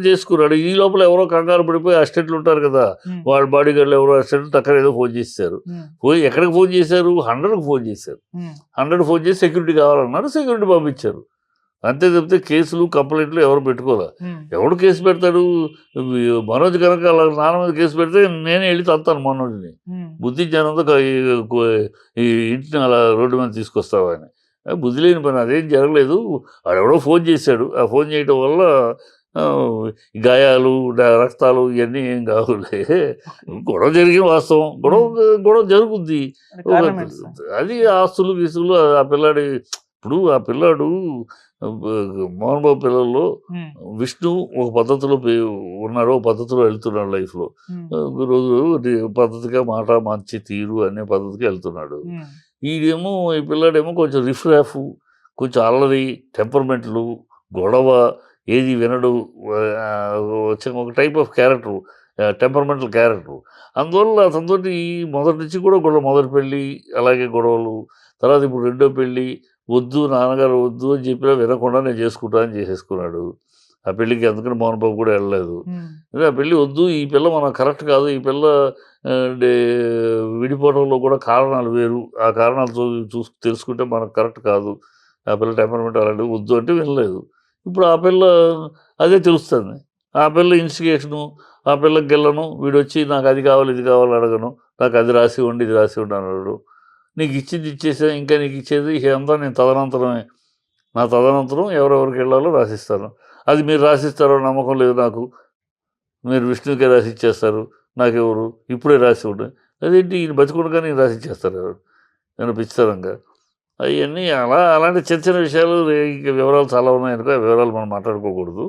చేసుకున్నాడు. ఈ లోపల ఎవరో కంగారు పడిపోయి అసిస్టెంట్లు ఉంటారు కదా, వాళ్ళ బాడీ గార్డ్లు ఎవరో అసిస్టెంట్లు టక్కన ఏదో ఫోన్ చేశారు. ఎక్కడికి ఫోన్ చేశారు? 100కి ఫోన్ చేశారు. 100 ఫోన్ చేసి సెక్యూరిటీ కావాలన్నారు, సెక్యూరిటీ పంపించారు. అంతే తప్పితే కేసులు కంప్లైంట్లు ఎవరు పెట్టుకోలే. ఎవడు కేసు పెడతాడు? మనోజ్ కనుక అలా నాన్న మీద కేసు పెడితే నేనే వెళ్ళి తంతాను మనోజ్ని. బుద్ధి జ్ఞానంతో ఈ ఇంటిని అలా రోడ్డు మీద తీసుకొస్తావా అని. బుద్ధి లేని పని, అదేం జరగలేదు. వాడెవడో ఫోన్ చేశాడు, ఆ ఫోన్ చేయడం వల్ల గాయాలు రక్తాలు ఇవన్నీ ఏం కావులే. గొడవ జరిగిన వాస్తవం, గొడవ జరుగుద్ది. అది ఆస్తులు గీసులు ఆ పిల్లాడి. ఇప్పుడు ఆ పిల్లాడు మోహన్ బాబు పిల్లల్లో విష్ణు ఒక పద్ధతిలో ఉన్నాడు, ఒక పద్ధతిలో వెళ్తున్నాడు లైఫ్లో. రోజు పద్ధతిగా మాట మంచి తీరు అనే పద్ధతికి వెళ్తున్నాడు. ఈడేమో ఈ పిల్లాడేమో కొంచెం రిఫ్రాఫ్, కొంచెం అల్లరి, టెంపర్మెంట్లు, గొడవ, ఏది వినడు, ఒక type of character, temperamental character. అందువల్ల అతనితో మొదటి నుంచి కూడా మొదటి పెళ్ళి అలాగే గొడవలు. తర్వాత ఇప్పుడు రెండో పెళ్ళి, వద్దు నాన్నగారు వద్దు అని చెప్పినా వినకుండా నేను చేసుకుంటా అని చేసేసుకున్నాడు. ఆ పెళ్ళికి అందుకని మోహన్ బాబు కూడా వెళ్ళలేదు. ఆ పెళ్ళి వద్దు, ఈ పిల్ల మనకు కరెక్ట్ కాదు, ఈ పిల్ల విడిపోవడంలో కూడా కారణాలు వేరు, ఆ కారణాలు తెలుసుకుంటే మనకు కరెక్ట్ కాదు, ఆ పిల్ల టెంపర్మెంట్ అలాంటివి వద్దు అంటే వినలేదు. ఇప్పుడు ఆ పిల్ల అదే తెలుస్తుంది. ఆ పిల్ల ఇన్స్టిగేషను, ఆ పిల్లకి గెలను, వీడు వచ్చి నాకు అది కావాలి ఇది కావాలి అడగను, నాకు అది రాసి ఉండి ఇది రాసి ఉండి అన్నాడు. నీకు ఇచ్చింది ఇచ్చేసా, ఇంకా నీకు ఇచ్చేది అంతా నేను తదనంతరమే, నా తదనంతరం ఎవరెవరికి వెళ్ళాలో రాసిస్తాను. అది మీరు రాసిస్తారో నమ్మకం లేదు నాకు, మీరు విష్ణుకే రాసి ఇచ్చేస్తారు, నాకెవరు ఇప్పుడే రాసి ఉండే, అదేంటి ఈయన బతికుండగా నేను రాసి ఇచ్చేస్తారు ఎవరు, నేను పిచ్చితనంగా. అవన్నీ అలాంటి చిన్న చిన్న విషయాలు, ఇంకా వివరాలు చాలా ఉన్నాయనుకో, ఆ వివరాలు మనం మాట్లాడుకోకూడదు.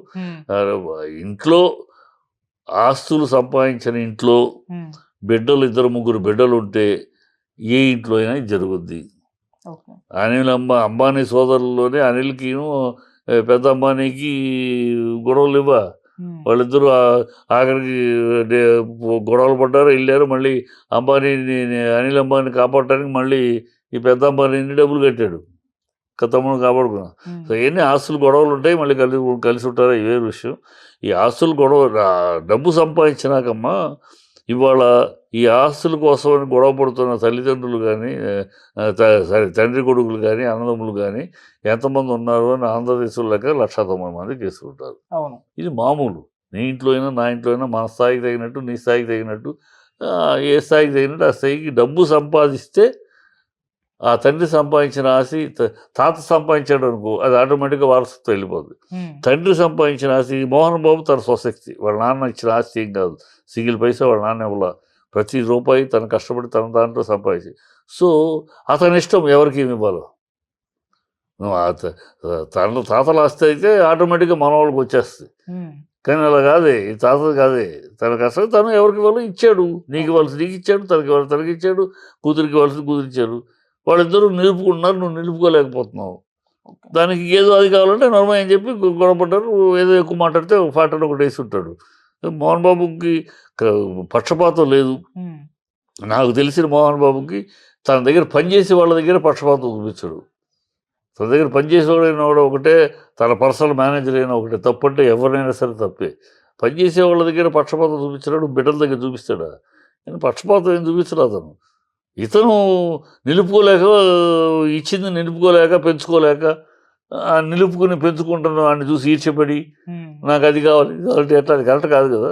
ఇంట్లో ఆస్తులు సంపాదించిన ఇంట్లో బిడ్డలు 2-3 బిడ్డలు ఉంటే ఏ ఇంట్లో అయినా ఇది జరుగుద్ది. అంబానీ సోదరుల్లోనే అనిల్కి పెద్ద అంబానీకి గొడవలు ఇవ్వ, వాళ్ళిద్దరూ ఆఖరికి గొడవలు పడ్డారు, వెళ్ళారు. మళ్ళీ అనిల్ అంబానీ కాపాడటానికి మళ్ళీ ఈ పెద్ద అంబానీని డబ్బులు కట్టాడు, తమ్ముడు కాపాడుకున్నాం. సో ఇవన్నీ ఆస్తులు గొడవలు ఉంటాయి, మళ్ళీ కలిసి ఉంటారు, ఇవే విషయం. ఈ ఆస్తులు గొడవ డబ్బు సంపాదించినాకమ్మా, ఇవాళ ఈ ఆస్తుల కోసమని గొడవ పడుతున్న తల్లిదండ్రులు కానీ, తండ్రి కొడుకులు కానీ, అన్నదమ్ములు కానీ ఎంతమంది ఉన్నారు అని ఆంధ్రదేశంలో లెక్క 190 మంది చేసుకుంటారు. ఇది మామూలు. నీ ఇంట్లో అయినా నా ఇంట్లో అయినా మన స్థాయికి తగినట్టు, నీ స్థాయికి తగినట్టు, ఏ స్థాయికి తగినట్టు ఆ స్థాయికి డబ్బు సంపాదిస్తే, ఆ తండ్రి సంపాదించిన ఆస్తి తాత సంపాదించాడు అనుకో, అది ఆటోమేటిక్గా వారసత్వం వెళ్ళిపోతుంది. తండ్రి సంపాదించిన ఆస్తి, మోహన్ బాబు తన స్వశక్తి, వాళ్ళ నాన్న ఇచ్చిన ఆస్తి ఏం కాదు, సింగిల్ పైసా వాళ్ళ నాన్న ఇవ్వాల, ప్రతి రూపాయి తను కష్టపడి తన దాంట్లో సంపాదించి. సో అతని ఇష్టం ఎవరికి ఏమి ఇవ్వాలో. తన తాతల ఆస్తి అయితే ఆటోమేటిక్గా మన వాళ్ళకి వచ్చేస్తుంది, కానీ అలా కాదే, ఈ తాతది కాదే, తన కష్టం తను ఎవరికి ఇవ్వాలో ఇచ్చాడు. నీకు ఇవ్వాల్సి నీకు ఇచ్చాడు, తనకి ఇవ్వాలి తనకి ఇచ్చాడు, కూతురికి ఇవ్వాల్సింది కూతురిచ్చాడు. వాళ్ళిద్దరూ నిలుపుకుంటున్నారు, నువ్వు నిలుపుకోలేకపోతున్నావు. దానికి ఏదో అది కావాలంటే నర్మా అని చెప్పి గొడవపడ్డారు. ఏదో ఎక్కువ మాట్లాడితే ఫాటర్ని ఒకటి వేసి ఉంటాడు. మోహన్ బాబుకి పక్షపాతం లేదు. నాకు తెలిసిన మోహన్ బాబుకి తన దగ్గర పనిచేసే వాళ్ళ దగ్గర పక్షపాతం చూపించాడు. తన దగ్గర పనిచేసేవాడైనా కూడా ఒకటే, తన పర్సనల్ మేనేజర్ అయినా ఒకటే. తప్పంటే ఎవరినైనా సరే తప్పే. పనిచేసే వాళ్ళ దగ్గర పక్షపాతం చూపించాడు, బిడ్డల దగ్గర చూపిస్తాడా? నేను పక్షపాతం ఏం చూపించడు అతను. ఇతను నిలుపుకోలేక, ఇచ్చింది నిలుపుకోలేక, పెంచుకోలేక, నిలుపుకుని పెంచుకుంటున్న వాడిని చూసి ఈర్ష్యపడి నాకు అది కావాలి ఇది కావాలి, ఎట్లా, అది కరెక్ట్ కాదు కదా.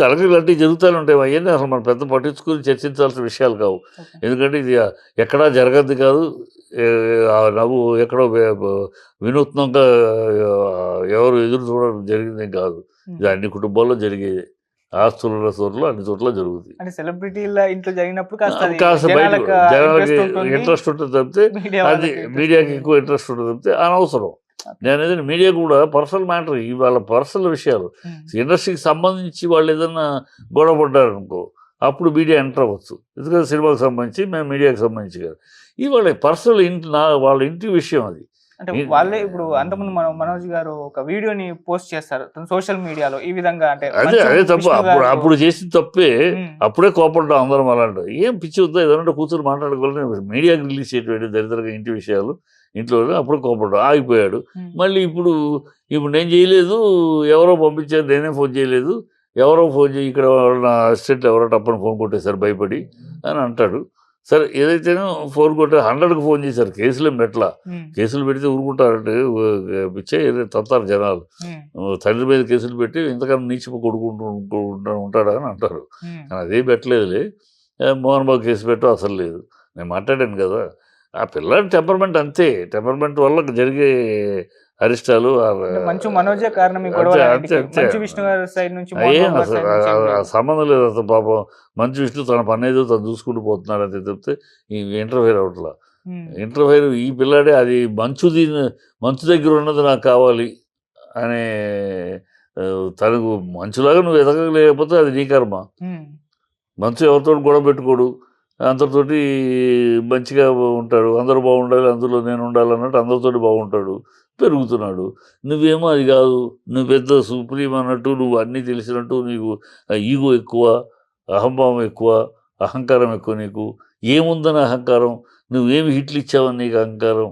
కరెక్ట్ ఇలాంటివి జరుగుతూనే ఉంటాయి. అవన్నీ అసలు మనం పెద్ద పట్టించుకుని చర్చించాల్సిన విషయాలు కావు. ఎందుకంటే ఇది ఎక్కడా జరగద్ది కాదు, నవ్వు ఎక్కడో వినూత్నంగా ఎవరు ఎదురు చూడడం జరిగిందేం కాదు. ఇది అన్ని కుటుంబాల్లో జరిగేది. ఆస్తుల చోట్ల అన్ని చోట్ల జరుగుతుంది. అంటే సెలబ్రిటీల ఇంట్లో జరిగినప్పుడు కాస్త బయటకు జనాలకి ఇంట్రెస్ట్ ఉంటుంది తప్పితే, అది మీడియాకి ఎక్కువ ఇంట్రెస్ట్ ఉంటుంది తప్పితే అనవసరం. నేను ఏదైనా మీడియా కూడా పర్సనల్ మ్యాటర్, వాళ్ళ పర్సనల్ విషయాలు, ఇండస్ట్రీకి సంబంధించి వాళ్ళు ఏదైనా గొడవ పడ్డారు అనుకో, అప్పుడు మీడియా ఎంటర్ అవ్వచ్చు. ఎందుకంటే సినిమాకి సంబంధించి, మేము మీడియాకి సంబంధించి కాదు. ఇది వాళ్ళ పర్సనల్ వాళ్ళ ఇంటి విషయం. అది అంటే వాళ్ళే ఇప్పుడు అంతకుముందు మనోజ్ గారు ఒక వీడియోని పోస్ట్ చేస్తారు సోషల్ మీడియాలో ఈ విధంగా అంటే అదే తప్పు. అప్పుడు చేసిన తప్పే. ఉమ్, అప్పుడే కోపడ్డాం అందరం అలాంటి. ఏం పిచ్చి వద్దా ఏదన్నా కూర్చొని మాట్లాడుకోవాలని మీడియాకి రిలీజ్ చేయటువంటి దరిద్రంగా ఇంటి విషయాలు ఇంట్లో అప్పుడు కోపడ్డాం. ఆగిపోయాడు. ఉమ్, మళ్ళీ ఇప్పుడు నేను చేయలేదు, ఎవరో పంపించారు, నేనే ఫోన్ చేయలేదు, ఎవరో ఫోన్ చేయి, ఇక్కడ నా అసిస్టెంట్ ఎవరో టప్పని ఫోన్ కొట్టేశారు భయపడి అని అంటాడు. సరే ఏదైతేనో ఫోన్ కొట్టే 100కి ఫోన్ చేశారు, కేసులు పెట్టలా. ఉమ్, కేసులు పెడితే ఊరుకుంటారంటే పిచ్చే తంతారు జనాలు. ఉమ్, తండ్రి మీద కేసులు పెట్టి ఇంతకన్నా నీచి కొడుకుంటూ ఉంటాడా అని అంటారు. ఉమ్, కానీ అదే పెట్టలేదులే. మోహన్ బాబు కేసు పెట్టు అసలు లేదు. నేను మాట్లాడాను కదా, ఆ పిల్లాడి టెంపర్మెంట్ అంతే. టెంపర్మెంట్ వల్ల జరిగే అరిష్టాలు అంటే మంచు మనోజే కారణం ఈ అంతే గొడవలన్నిటికీ. అంతే. మంచు విష్ణు గారి సైడ్ నుంచి మోహన్ ఏం బాబు గారి అసలు సైడ్ నుంచి ఏం లేదు. సంబంధం లేదు అసలు. పాపం మంచు విష్ణు తన పని ఏదో తను చూసుకుంటూ పోతున్నాడు అంతే తప్పితే ఈ ఇంటర్ఫైర్ అవట్లా. ఉమ్, ఇంటర్ఫైర్ ఈ పిల్లాడే అది మంచు దగ్గర ఉన్నది నాకు కావాలి అనే తనకు మంచులాగా నువ్వు ఎదగలేకపోతే అది నీ కర్మ. ఉమ్, మంచు ఎవరితో గొడవ పెట్టుకోడు, అందరితోటి మంచిగా ఉంటాడు. అందరూ బాగుండాలి, అందులో నేను ఉండాలి అన్నట్టు అందరితోటి బాగుంటాడు, పెరుగుతున్నాడు. నువ్వేమో అది కాదు, నువ్వు పెద్ద సుప్రీం అన్నట్టు, నువ్వు అన్నీ తెలిసినట్టు, నీకు ఈగో ఎక్కువ, అహంభావం ఎక్కువ, అహంకారం ఎక్కువ. నీకు ఏముందని అహంకారం, నువ్వేమి హిట్లు ఇచ్చావని నీకు అహంకారం.